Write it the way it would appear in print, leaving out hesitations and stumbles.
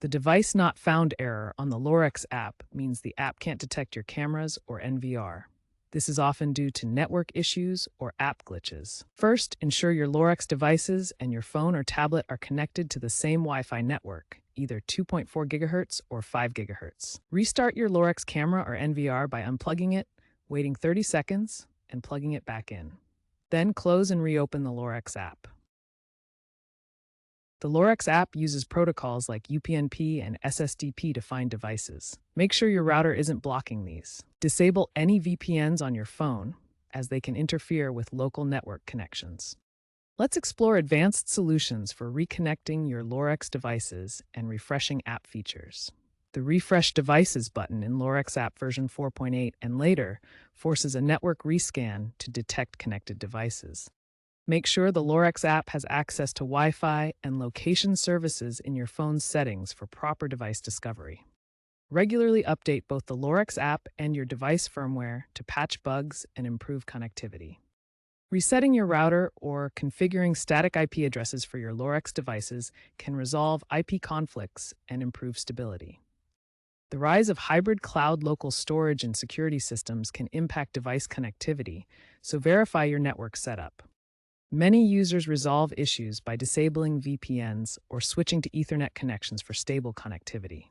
The device not found error on the Lorex app means the app can't detect your cameras or NVR. This is often due to network issues or app glitches. First, ensure your Lorex devices and your phone or tablet are connected to the same Wi-Fi network, either 2.4 GHz or 5 GHz. Restart your Lorex camera or NVR by unplugging it, waiting 30 seconds, and plugging it back in. Then close and reopen the Lorex app. The Lorex app uses protocols like UPnP and SSDP to find devices. Make sure your router isn't blocking these. Disable any VPNs on your phone, as they can interfere with local network connections. Let's explore advanced solutions for reconnecting your Lorex devices and refreshing app features. The Refresh Devices button in Lorex app version 4.8 and later forces a network rescan to detect connected devices. Make sure the Lorex app has access to Wi-Fi and location services in your phone's settings for proper device discovery. Regularly update both the Lorex app and your device firmware to patch bugs and improve connectivity. Resetting your router or configuring static IP addresses for your Lorex devices can resolve IP conflicts and improve stability. The rise of hybrid cloud local storage and security systems can impact device connectivity, so verify your network setup. Many users resolve issues by disabling VPNs or switching to Ethernet connections for stable connectivity.